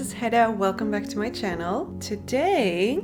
is Hedda. Welcome back to my channel. Today,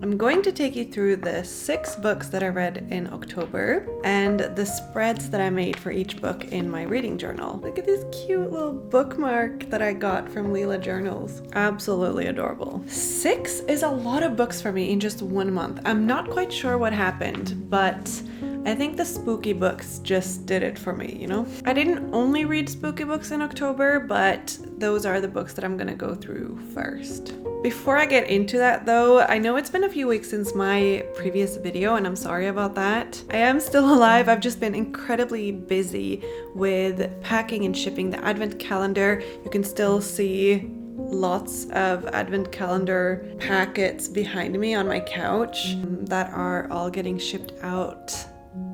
I'm going to take you through the 6 books that I read in October and the spreads that I made for each book in my reading journal. Look at this cute little bookmark that I got from Leela Journals. Absolutely adorable. 6 is a lot of books for me in just 1 month. I'm not quite sure what happened, but I think the spooky books just did it for me, you know? I didn't only read spooky books in October, but those are the books that I'm gonna go through first. Before I get into that though, I know it's been a few weeks since my previous video and I'm sorry about that. I am still alive. I've just been incredibly busy with packing and shipping the advent calendar. You can still see lots of advent calendar packets behind me on my couch that are all getting shipped out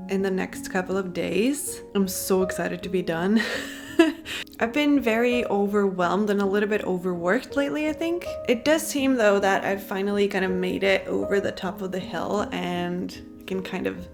in the next couple of days. I'm so excited to be done. I've been very overwhelmed and a little bit overworked lately, I think. It does seem though that I've finally kind of made it over the top of the hill and I can kind of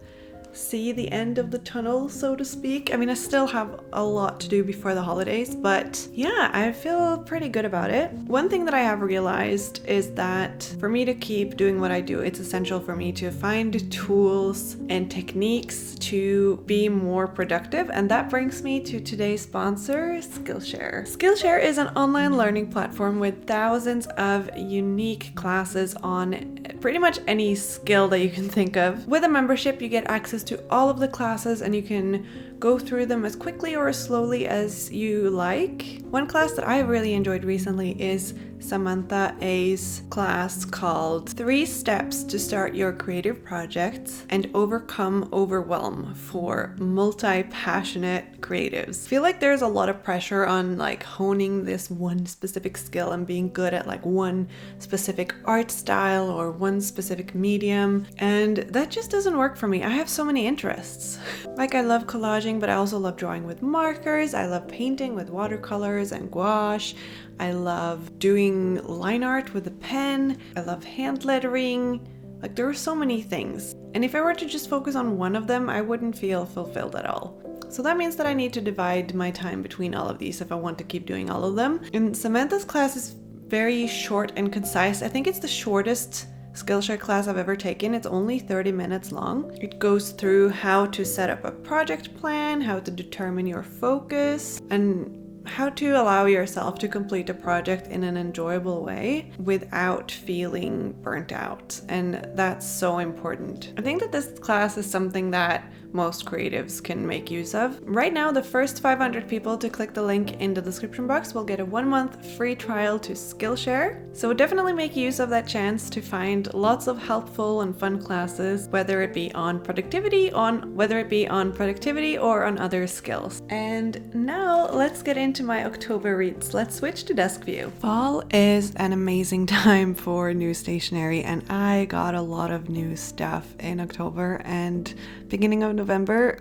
see the end of the tunnel, so to speak. I mean, I still have a lot to do before the holidays, but yeah, I feel pretty good about it. One thing that I have realized is that for me to keep doing what I do, it's essential for me to find tools and techniques to be more productive, and that brings me to today's sponsor, Skillshare. Skillshare is an online learning platform with thousands of unique classes on pretty much any skill that you can think of. With a membership, you get access to all of the classes and you can go through them as quickly or as slowly as you like. One class that I really enjoyed recently is Samantha A's class called 3 Steps to Start Your Creative Projects and Overcome Overwhelm for Multi-Passionate Creatives. I feel like there's a lot of pressure on like honing this one specific skill and being good at like one specific art style or one specific medium, and that just doesn't work for me. I have so many interests. Like I love collaging, but I also love drawing with markers. I love painting with watercolors and gouache. I love doing line art with a pen. I love hand lettering. Like there are so many things. And if I were to just focus on one of them, I wouldn't feel fulfilled at all. So that means that I need to divide my time between all of these if I want to keep doing all of them. And Samantha's class is very short and concise. I think it's the shortest Skillshare class I've ever taken. It's only 30 minutes long. It goes through how to set up a project plan, how to determine your focus, and how to allow yourself to complete a project in an enjoyable way without feeling burnt out. And that's so important. I think that this class is something that most creatives can make use of. Right now, the first 500 people to click the link in the description box will get a 1-month free trial to Skillshare. So definitely make use of that chance to find lots of helpful and fun classes, whether it be on productivity or on other skills. And now let's get into my October reads. Let's switch to desk view. Fall is an amazing time for new stationery, and I got a lot of new stuff in October and beginning of November.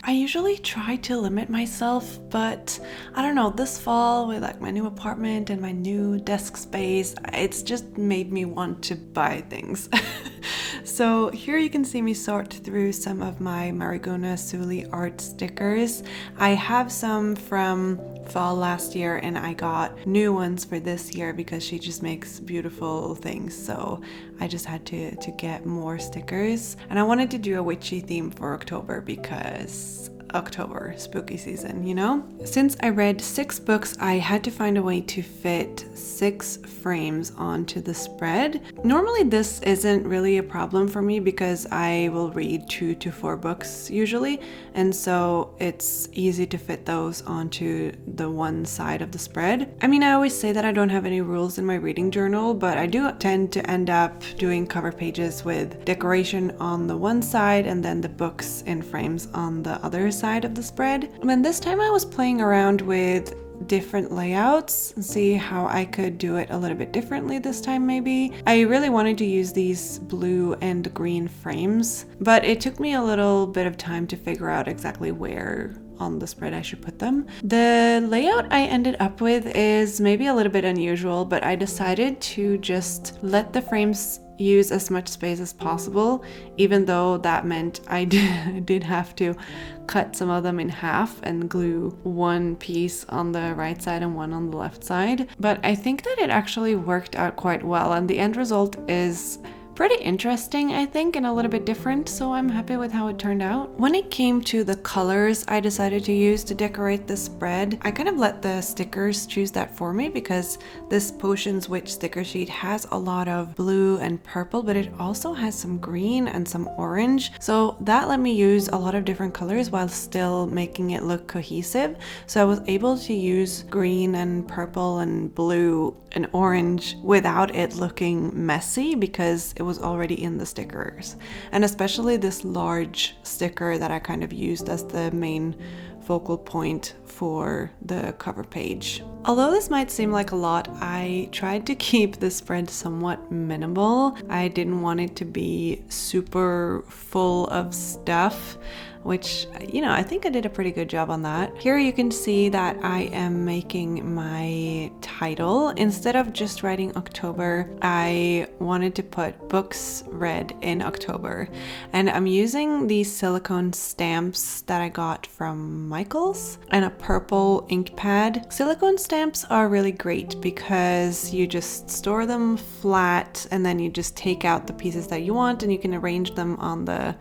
I usually try to limit myself, but I don't know, this fall with like my new apartment and my new desk space, it's just made me want to buy things. So here you can see me sort through some of my Marigona Suli art stickers. I have some from fall last year and I got new ones for this year because she just makes beautiful things, so I just had to get more stickers. And I wanted to do a witchy theme for October because October, spooky season, you know? Since I read 6 books, I had to find a way to fit 6 frames onto the spread. Normally this isn't really a problem for me because I will read 2 to 4 books usually, and so it's easy to fit those onto the one side of the spread. I mean, I always say that I don't have any rules in my reading journal, but I do tend to end up doing cover pages with decoration on the one side and then the books in frames on the other side of the spread. And this time I was playing around with different layouts and see how I could do it a little bit differently this time maybe. I really wanted to use these blue and green frames, but it took me a little bit of time to figure out exactly where on the spread I should put them. The layout I ended up with is maybe a little bit unusual, but I decided to just let the frames use as much space as possible, even though that meant I did have to cut some of them in half and glue one piece on the right side and one on the left side. But I think that it actually worked out quite well, and the end result is pretty interesting, I think, and a little bit different, so I'm happy with how it turned out. When it came to the colors I decided to use to decorate the spread, I kind of let the stickers choose that for me, because this Potions Witch sticker sheet has a lot of blue and purple, but it also has some green and some orange, so that let me use a lot of different colors while still making it look cohesive. So I was able to use green and purple and blue and orange without it looking messy, because it was already in the stickers. And especially this large sticker that I kind of used as the main focal point for the cover page. Although this might seem like a lot, I tried to keep the spread somewhat minimal. I didn't want it to be super full of stuff, which, I think I did a pretty good job on that. Here you can see that I am making my title. Instead of just writing October, I wanted to put books read in October. And I'm using these silicone stamps that I got from Michael's and a purple ink pad. Silicone stamps are really great because you just store them flat and then you just take out the pieces that you want and you can arrange them on the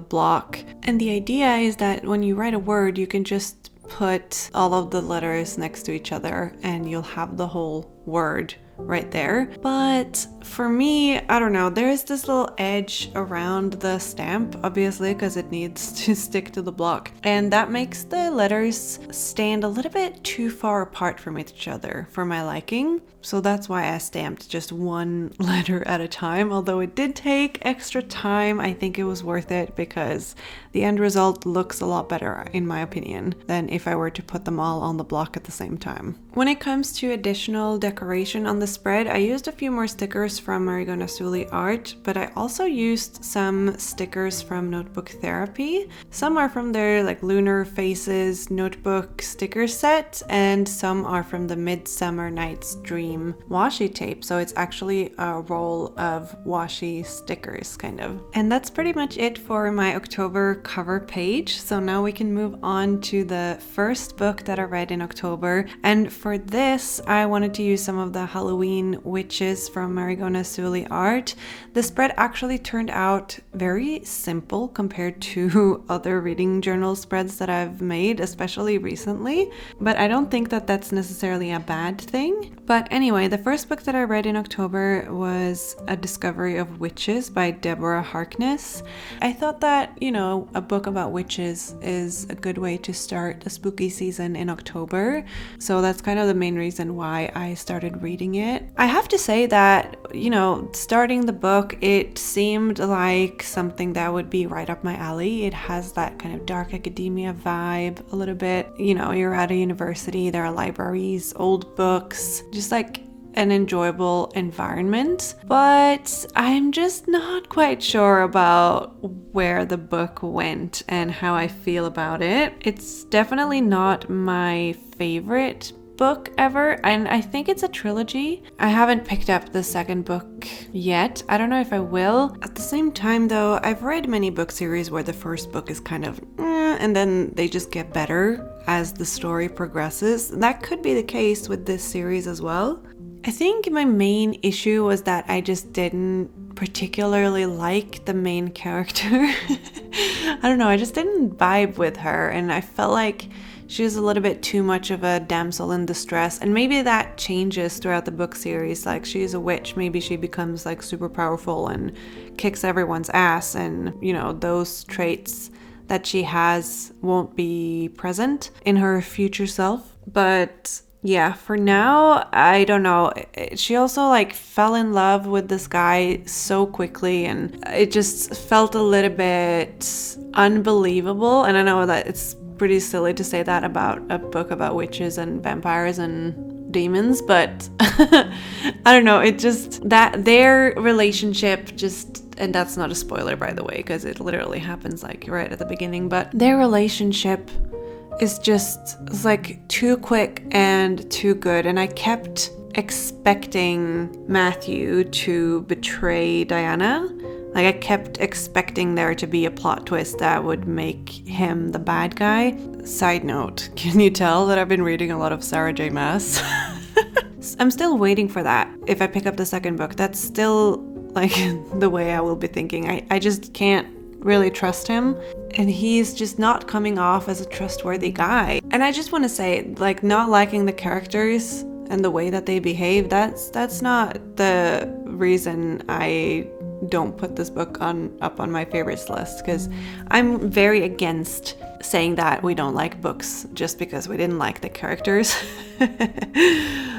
block. And the idea is that when you write a word, you can just put all of the letters next to each other and you'll have the whole word right there. But for me, I don't know, there's this little edge around the stamp, obviously, because it needs to stick to the block, and that makes the letters stand a little bit too far apart from each other for my liking. So that's why I stamped just one letter at a time. Although it did take extra time, I think it was worth it because the end result looks a lot better, in my opinion, than if I were to put them all on the block at the same time. When it comes to additional decoration on the spread, I used a few more stickers from Marigona Suli Art, but I also used some stickers from Notebook Therapy. Some are from their Lunar Faces notebook sticker set, and some are from the Midsummer Night's Dream washi tape. So it's actually a roll of washi stickers, kind of. And that's pretty much it for my October cover page. So now we can move on to the first book that I read in October. And for this, I wanted to use some of the Halloween witches from Marigona Suli Art. The spread actually turned out very simple compared to other reading journal spreads that I've made, especially recently. But I don't think that that's necessarily a bad thing. But anyway, the first book that I read in October was A Discovery of Witches by Deborah Harkness. I thought that, a book about witches is a good way to start the spooky season in October. So that's kind of the main reason why I started reading it. I have to say that, starting the book, it seemed like something that would be right up my alley. It has that kind of dark academia vibe a little bit. You're at a university, there are libraries, old books, just like an enjoyable environment. But I'm just not quite sure about where the book went and how I feel about it. It's definitely not my favorite book ever, and I think it's a trilogy. I haven't picked up the second book yet. I don't know if I will. At the same time though, I've read many book series where the first book is kind of and then they just get better as the story progresses. That could be the case with this series as well. I think my main issue was that I just didn't particularly like the main character. I don't know, I just didn't vibe with her, and I felt like she was a little bit too much of a damsel in distress, and maybe that changes throughout the book series. Like, she's a witch, maybe she becomes super powerful and kicks everyone's ass, and those traits that she has won't be present in her future self. But yeah, for now, I don't know. She also fell in love with this guy so quickly, and it just felt a little bit unbelievable. And I know that it's pretty silly to say that about a book about witches and vampires and demons, but I don't know, it just, that their relationship just, and that's not a spoiler by the way, because it literally happens right at the beginning, but their relationship is just too quick and too good, and I kept expecting Matthew to betray Diana. Like, I kept expecting there to be a plot twist that would make him the bad guy. Side note, can you tell that I've been reading a lot of Sarah J. Maas? I'm still waiting for that. If I pick up the second book, that's still like the way I will be thinking. I just can't really trust him, and he's just not coming off as a trustworthy guy. And I just want to say, like, not liking the characters and the way that they behave, that's not the reason I don't put this book up on my favorites list, because I'm very against saying that we don't like books just because we didn't like the characters.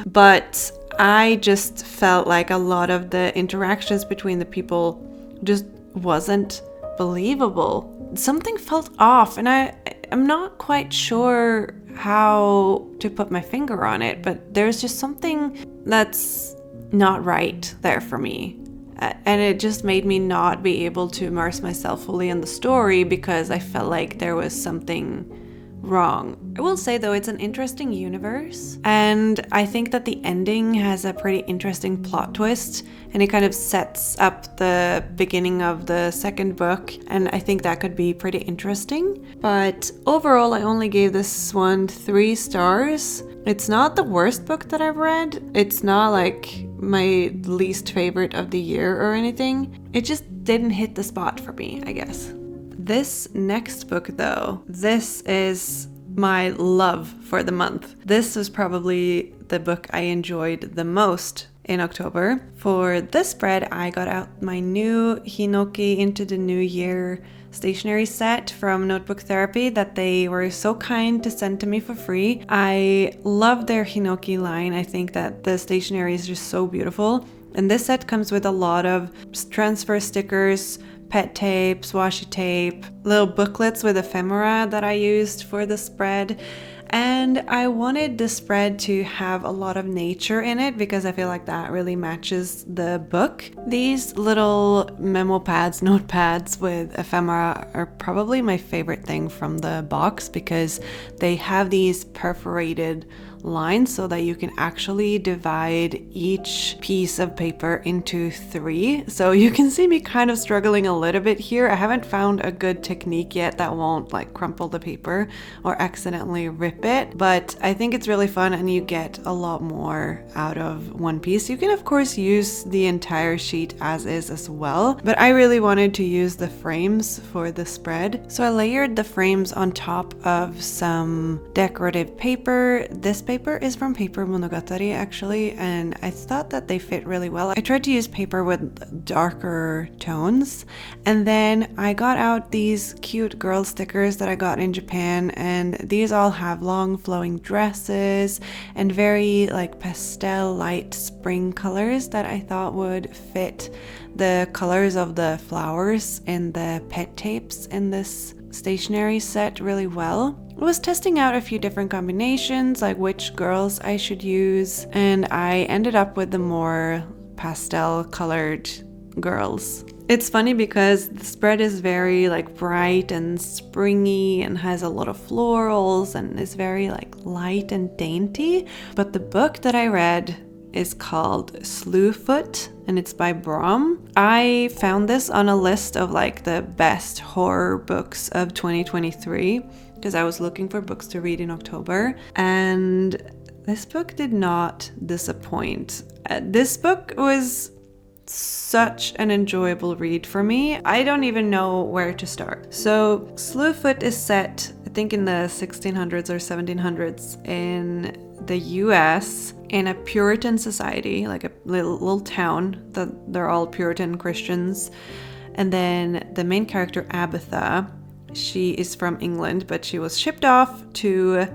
But I just felt like a lot of the interactions between the people just wasn't believable. Something felt off, and I'm not quite sure how to put my finger on it, but there's just something that's not right there for me. And it just made me not be able to immerse myself fully in the story because I felt like there was something wrong. I will say though, it's an interesting universe, and I think that the ending has a pretty interesting plot twist, and it kind of sets up the beginning of the second book, and I think that could be pretty interesting. But overall, I only gave this one 3 stars. It's not the worst book that I've read. It's not like my least favorite of the year or anything. It just didn't hit the spot for me, I guess. This next book though, this is my love for the month. This was probably the book I enjoyed the most in October. For this spread, I got out my new Hinoki Into the New Year stationery set from Notebook Therapy that they were so kind to send to me for free. I love their Hinoki line. I think that the stationery is just so beautiful. And this set comes with a lot of transfer stickers, pet tapes, washi tape, little booklets with ephemera that I used for the spread. And I wanted the spread to have a lot of nature in it because I feel like that really matches the book. These little memo pads, notepads with ephemera are probably my favorite thing from the box because they have these perforated lines so that you can actually divide each piece of paper into 3. So you can see me kind of struggling a little bit here. I haven't found a good technique yet that won't like crumple the paper or accidentally rip it, but I think it's really fun and you get a lot more out of one piece. You can of course use the entire sheet as is as well, but I really wanted to use the frames for the spread. So I layered the frames on top of some decorative paper. This paper is from Paper Monogatari actually, and I thought that they fit really well. I tried to use paper with darker tones, and then I got out these cute girl stickers that I got in Japan, and these all have long flowing dresses and very like pastel light spring colors that I thought would fit the colors of the flowers and the pet tapes in this stationery set really well. I was testing out a few different combinations, like which girls I should use, and I ended up with the more pastel colored girls. It's funny because the spread is very like bright and springy and has a lot of florals and is very like light and dainty, but the book that I read is called Slewfoot and it's by Brom. I found this on a list of like the best horror books of 2023 because I was looking for books to read in October, and this book did not disappoint. This book was such an enjoyable read for me. I don't even know where to start. So Slewfoot is set, I think, in the 1600s or 1700s in the US, in a Puritan society, like a little town that they're all Puritan Christians. And then the main character, Abatha, she is from England, but she was shipped off to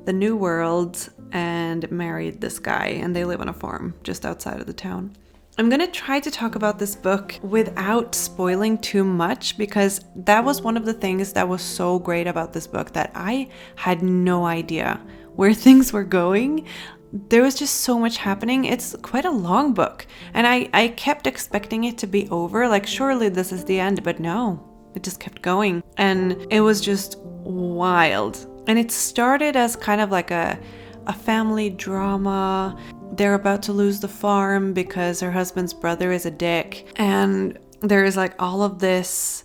the New World and married this guy, and they live on a farm just outside of the town. I'm gonna try to talk about this book without spoiling too much because that was one of the things that was so great about this book, that I had no idea where things were going. There was just so much happening. It's quite a long book, and I kept expecting it to be over, like surely this is the end, but no, it just kept going, and it was just wild. And it started as kind of like a family drama. they're about to lose the farm because her husband's brother is a dick. And there is like all of this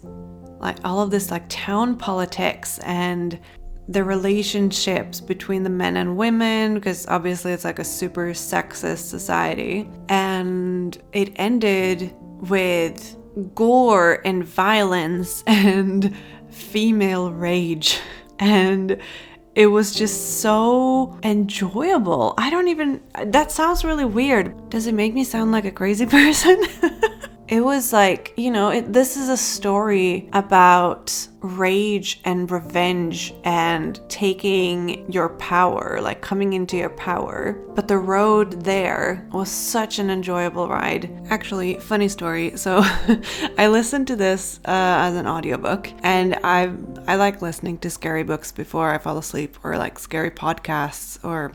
town politics and the relationships between the men and women, because obviously it's like a super sexist society. And it ended with gore and violence and female rage. And it was just so enjoyable. That sounds really weird. Does it make me sound like a crazy person? It was like, this is a story about rage and revenge and taking your power, like coming into your power. But the road there was such an enjoyable ride. Actually, funny story. So I listened to this as an audiobook, and I like listening to scary books before I fall asleep, or like scary podcasts, or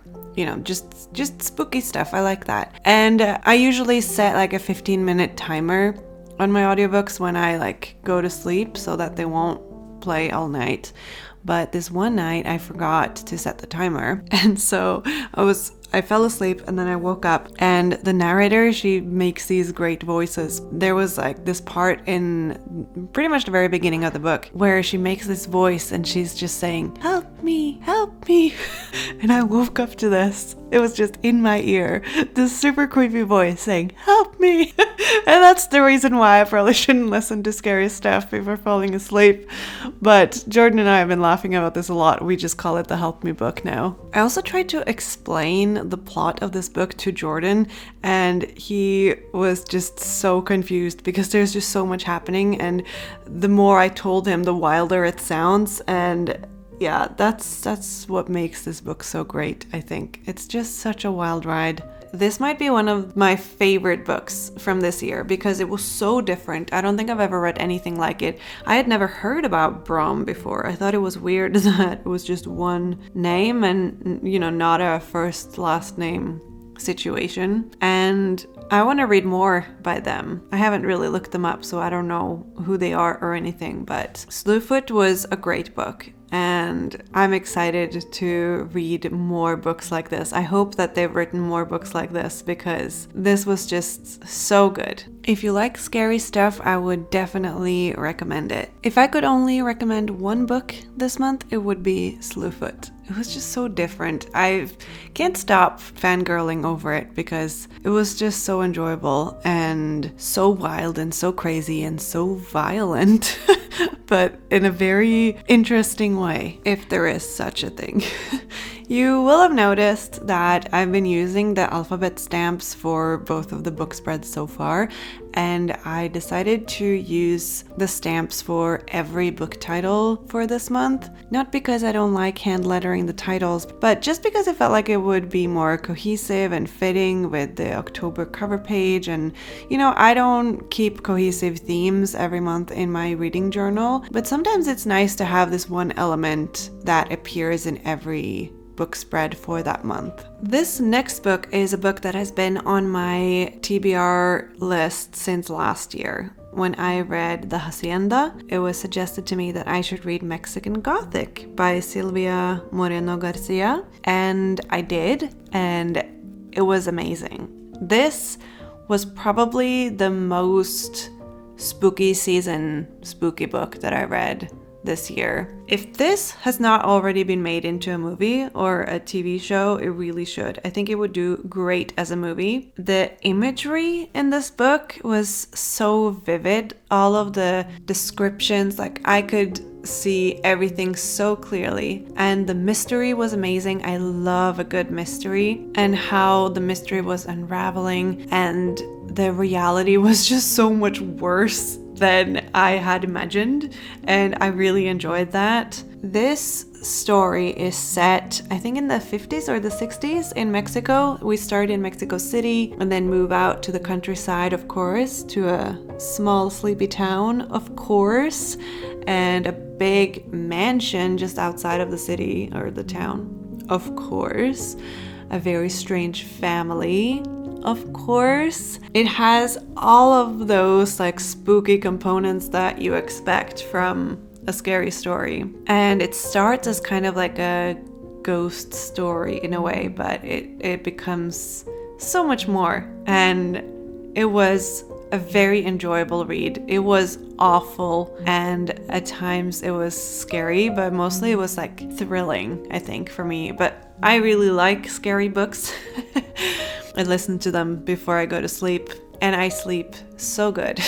just spooky stuff. I like that. And I usually set like a 15-minute timer on my audiobooks when I like go to sleep so that they won't play all night. But this one night I forgot to set the timer, and so I fell asleep, and then I woke up, and the narrator, she makes these great voices. There was like this part in pretty much the very beginning of the book where she makes this voice and she's just saying, "Help me, help me." And I woke up to this. It was just in my ear, this super creepy voice saying, "Help me." And that's the reason why I probably shouldn't listen to scary stuff before falling asleep. But Jordan and I have been laughing about this a lot. We just call it the Help Me book now. I also tried to explain the plot of this book to Jordan, and he was just so confused because there's just so much happening, and the more I told him, the wilder it sounds. And yeah, that's what makes this book so great, I think. It's just such a wild ride. This might be one of my favorite books from this year because it was so different. I don't think I've ever read anything like it. I had never heard about Brom before. I thought it was weird that it was just one name and, not a first last name situation. And I want to read more by them. I haven't really looked them up, so I don't know who they are or anything, but Slewfoot was a great book. And I'm excited to read more books like this. I hope that they've written more books like this because this was just so good. If you like scary stuff, I would definitely recommend it. If I could only recommend one book this month, it would be Slewfoot. It was just so different. I can't stop fangirling over it because it was just so enjoyable and so wild and so crazy and so violent, but in a very interesting way, if there is such a thing. You will have noticed that I've been using the alphabet stamps for both of the book spreads so far, and I decided to use the stamps for every book title for this month. Not because I don't like hand lettering the titles, but just because I felt like it would be more cohesive and fitting with the October cover page. And I don't keep cohesive themes every month in my reading journal, but sometimes it's nice to have this one element that appears in every book spread for that month. This next book is a book that has been on my TBR list since last year. When I read The Hacienda, it was suggested to me that I should read Mexican Gothic by Silvia Moreno Garcia, and I did, and it was amazing. This was probably the most spooky season spooky book that I read this year. If this has not already been made into a movie or a TV show, it really should. I think it would do great as a movie. The imagery in this book was so vivid. All of the descriptions, like I could see everything so clearly, and the mystery was amazing. I love a good mystery, and how the mystery was unraveling and the reality was just so much worse than I had imagined, and I really enjoyed that. This story is set, I think, in the 50s or the 60s in Mexico. We start in Mexico City and then move out to the countryside, of course, to a small sleepy town, of course, and a big mansion just outside of the city or the town, of course. A very strange family, of course. It has all of those like spooky components that you expect from a scary story. And it starts as kind of like a ghost story in a way, but it becomes so much more. And it was a very enjoyable read. It was awful, and at times it was scary, but mostly it was like thrilling, I think, for me. But I really like scary books. I listen to them before I go to sleep, and I sleep so good.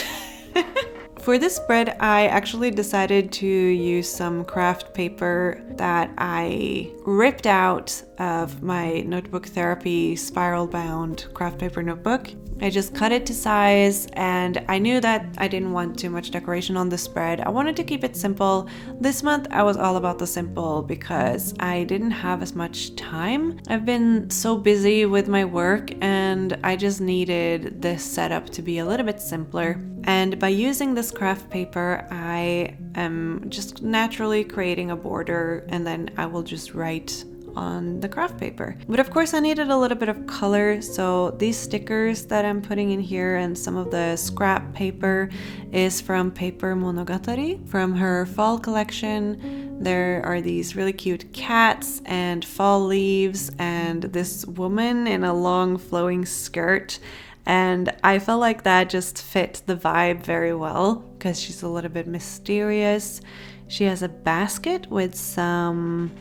For this spread, I actually decided to use some craft paper that I ripped out of my notebook therapy spiral bound craft paper notebook. I just cut it to size, and I knew that I didn't want too much decoration on the spread. I wanted to keep it simple. This month I was all about the simple because I didn't have as much time. I've been so busy with my work, and I just needed this setup to be a little bit simpler. And by using this craft paper, I am just naturally creating a border, and then I will just write on the craft paper. But of course I needed a little bit of color, so these stickers that I'm putting in here and some of the scrap paper is from Paper Monogatari, from her fall collection. There are these really cute cats and fall leaves and this woman in a long flowing skirt, and I felt like that just fit the vibe very well because she's a little bit mysterious. She has a basket with some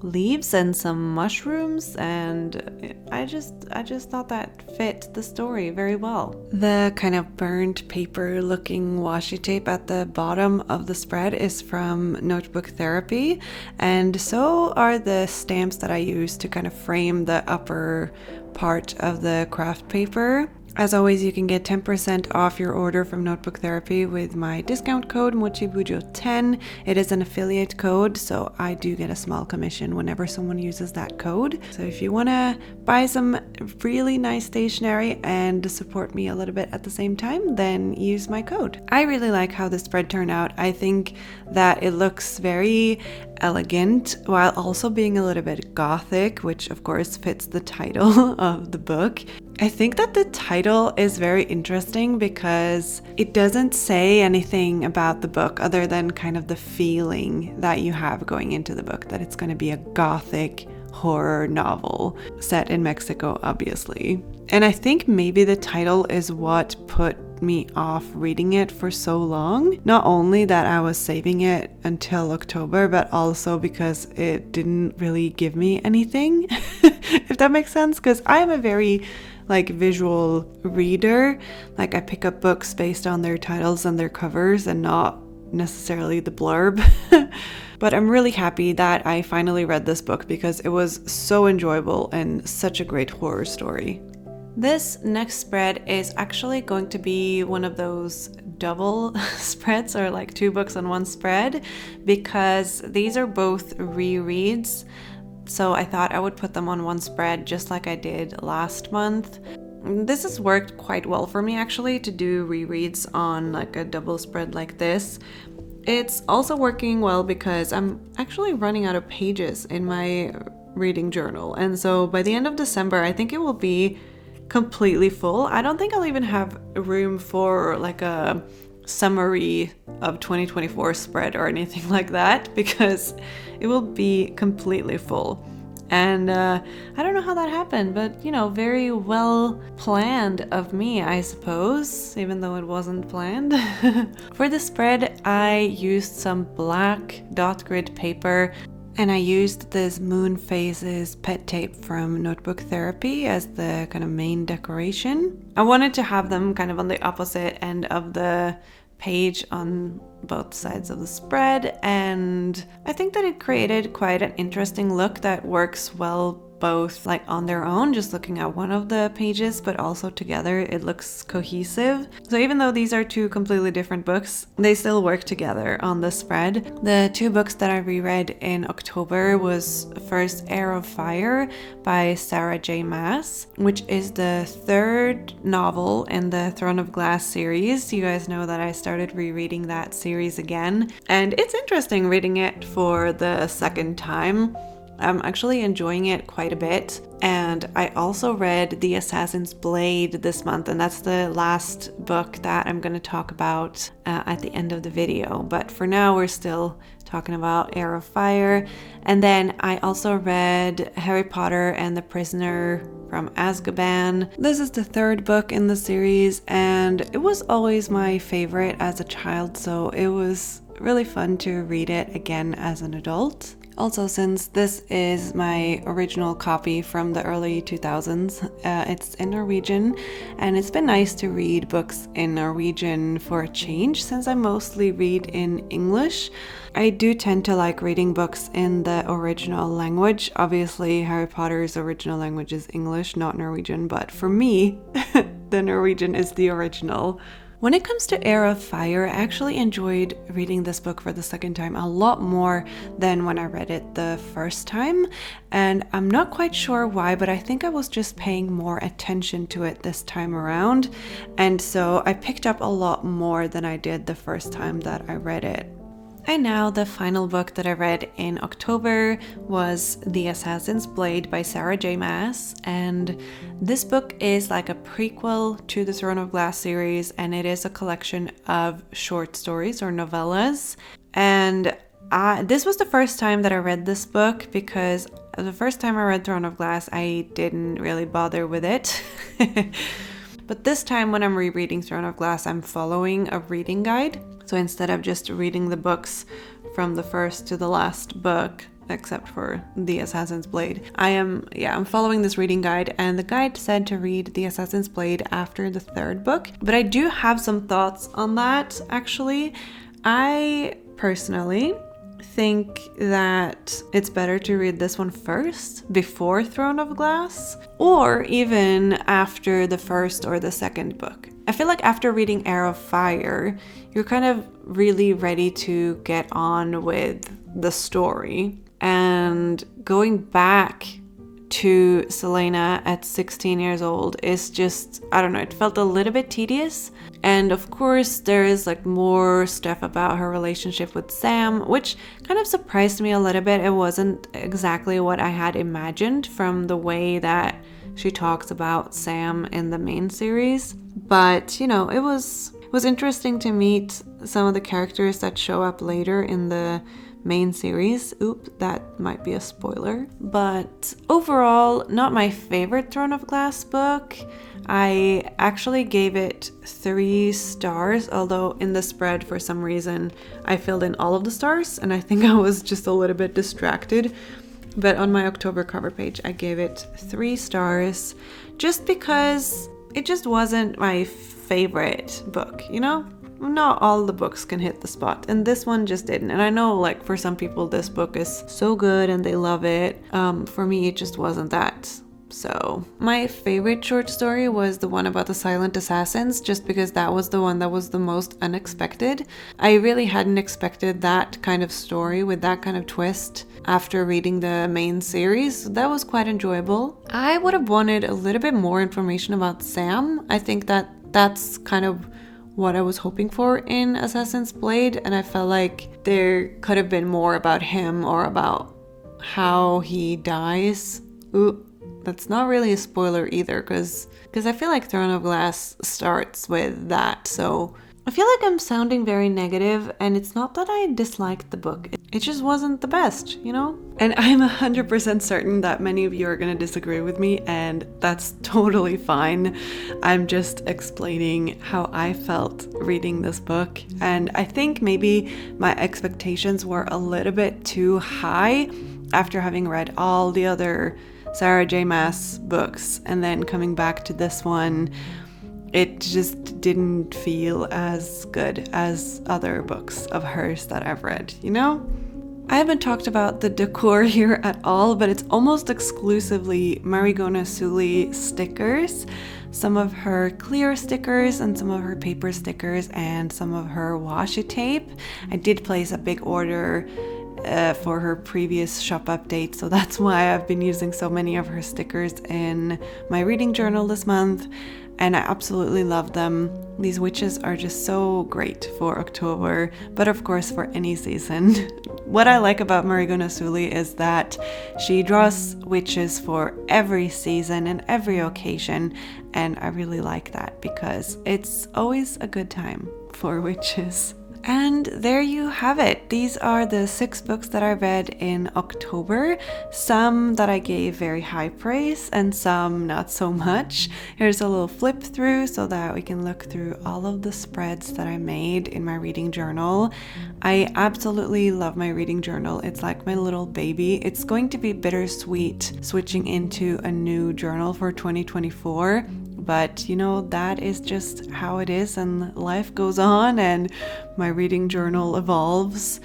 leaves and some mushrooms, and I just thought that fit the story very well. The kind of burned paper looking washi tape at the bottom of the spread is from Notebook Therapy, and so are the stamps that I use to kind of frame the upper part of the craft paper. As always, you can get 10% off your order from Notebook Therapy with my discount code mochibujo10. It is an affiliate code, so I do get a small commission whenever someone uses that code. So if you want to buy some really nice stationery and support me a little bit at the same time, then use my code. I really like how the spread turned out. I think that it looks very elegant while also being a little bit gothic, which of course fits the title of the book. I think that the title is very interesting because it doesn't say anything about the book other than kind of the feeling that you have going into the book, that it's going to be a gothic horror novel set in Mexico, obviously. And I think maybe the title is what put me off reading it for so long. Not only that I was saving it until October, but also because it didn't really give me anything, if that makes sense, because I am a very visual reader. Like, I pick up books based on their titles and their covers and not necessarily the blurb. But I'm really happy that I finally read this book because it was so enjoyable and such a great horror story. This next spread is actually going to be one of those double spreads, or like 2 books on one spread, because these are both rereads. So I thought I would put them on one spread just like I did last month. This has worked quite well for me actually, to do rereads on like a double spread like this. It's also working well because I'm actually running out of pages in my reading journal, and so by the end of December I think it will be completely full. I don't think I'll even have room for like a summary of 2024 spread or anything like that, because it will be completely full. And I don't know how that happened, but very well planned of me, I suppose, even though it wasn't planned. For the spread, I used some black dot grid paper, and I used this Moon Phases pet tape from Notebook Therapy as the kind of main decoration. I wanted to have them kind of on the opposite end of the page on both sides of the spread, and I think that it created quite an interesting look that works well both like on their own, just looking at one of the pages, but also together it looks cohesive. So even though these are 2 completely different books, they still work together on the spread. The 2 books that I reread in October was first Air of Fire by Sarah J. Maas, which is the 3rd novel in the Throne of Glass series. You guys know that I started rereading that series again, and it's interesting reading it for the 2nd time. I'm actually enjoying it quite a bit. And I also read The Assassin's Blade this month, and that's the last book that I'm going to talk about at the end of the video. But for now, we're still talking about Air of Fire. And then I also read Harry Potter and the Prisoner from Azkaban. This is the third book in the series, and it was always my favorite as a child, so it was really fun to read it again as an adult. Also, since this is my original copy from the early 2000s, it's in Norwegian, and it's been nice to read books in Norwegian for a change since I mostly read in English. I do tend to like reading books in the original language. Obviously, Harry Potter's original language is English, not Norwegian, but for me, the Norwegian is the original. When it comes to Heir of Fire, I actually enjoyed reading this book for the second time a lot more than when I read it the first time. And I'm not quite sure why, but I think I was just paying more attention to it this time around. And so I picked up a lot more than I did the first time that I read it. And now the final book that I read in October was The Assassin's Blade by Sarah J. Maas, and this book is like a prequel to the Throne of Glass series, and it is a collection of short stories or novellas. And this was the first time that I read this book, because the first time I read Throne of Glass I didn't really bother with it. But this time when I'm rereading Throne of Glass, I'm following a reading guide. So instead of just reading the books from the first to the last book, except for The Assassin's Blade, I'm following this reading guide, and the guide said to read The Assassin's Blade after the third book. But I do have some thoughts on that, actually. I personally think that it's better to read this one first before Throne of Glass, or even after the first or the second book. I feel like after reading Heir of Fire, you're kind of really ready to get on with the story. And going back to Selena at 16 years old is just, I don't know, it felt a little bit tedious. And of course, there is like more stuff about her relationship with Sam, which kind of surprised me a little bit. It wasn't exactly what I had imagined from the way that she talks about Sam in the main series. But, you know, it was interesting to meet some of the characters that show up later in the main series. Oops, that might be a spoiler. But overall, not my favorite Throne of Glass book. I actually gave it 3 stars, although in the spread, for some reason, I filled in all of the stars, and I think I was just a little bit distracted. But on my October cover page, I gave it 3 stars, just because it just wasn't my favorite book, you know? Not all the books can hit the spot, and this one just didn't. And I know, like, for some people this book is so good and they love it. For me, it just wasn't that. So my favorite short story was the one about the silent assassins, just because that was the one that was the most unexpected. I really hadn't expected that kind of story with that kind of twist after reading the main series. That was quite enjoyable. I would have wanted a little bit more information about Sam. I think that that's kind of what I was hoping for in Assassin's Blade, and I felt like there could have been more about him or about how he dies. Ooh, that's not really a spoiler either, because I feel like Throne of Glass starts with that. So I feel like I'm sounding very negative, and it's not that I disliked the book. It just wasn't the best, you know? And I'm 100% certain that many of you are going to disagree with me, and that's totally fine. I'm just explaining how I felt reading this book, and I think maybe my expectations were a little bit too high after having read all the other Sarah J. Maas books, and then coming back to this one. It just didn't feel as good as other books of hers that I've read, you know? I haven't talked about the decor here at all, but it's almost exclusively Marigona Sully stickers. Some of her clear stickers and some of her paper stickers and some of her washi tape. I did place a big order for her previous shop update, so that's why I've been using so many of her stickers in my reading journal this month. And I absolutely love them. These witches are just so great for October, but of course for any season. What I like about Marigona Sully is that she draws witches for every season and every occasion, and I really like that because it's always a good time for witches. And there you have it. These are the 6 books that I read in October. Some that I gave very high praise and some not so much. Here's a little flip through so that we can look through all of the spreads that I made in my reading journal. I absolutely love my reading journal. It's like my little baby. It's going to be bittersweet switching into a new journal for 2024. But you know, that is just how it is, and life goes on and my reading journal evolves.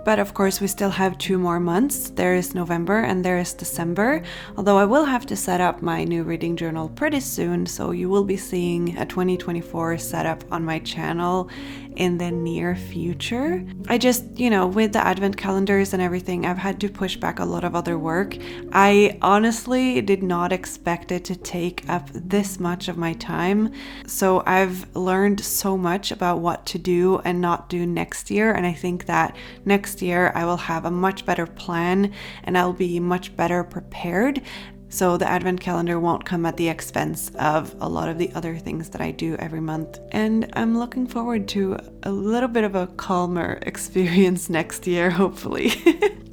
But of course, we still have 2 more months. There is November and there is December. Although I will have to set up my new reading journal pretty soon, so you will be seeing a 2024 setup on my channel in the near future. I just, with the advent calendars and everything, I've had to push back a lot of other work. I honestly did not expect it to take up this much of my time. So I've learned so much about what to do and not do next year. And I think that next year I will have a much better plan and I'll be much better prepared. So the advent calendar won't come at the expense of a lot of the other things that I do every month. And I'm looking forward to a little bit of a calmer experience next year, hopefully.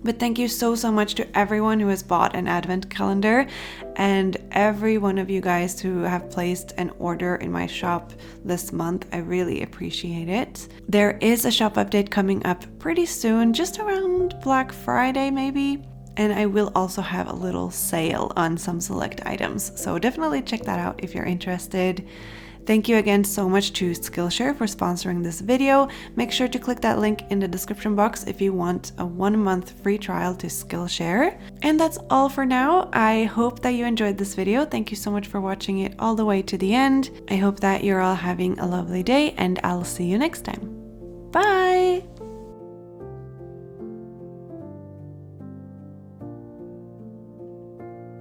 But thank you so much to everyone who has bought an advent calendar and every one of you guys who have placed an order in my shop this month. I really appreciate it. There is a shop update coming up pretty soon, just around Black Friday maybe. And I will also have a little sale on some select items. So definitely check that out if you're interested. Thank you again so much to Skillshare for sponsoring this video. Make sure to click that link in the description box if you want a 1-month free trial to Skillshare. And that's all for now. I hope that you enjoyed this video. Thank you so much for watching it all the way to the end. I hope that you're all having a lovely day and I'll see you next time. Bye!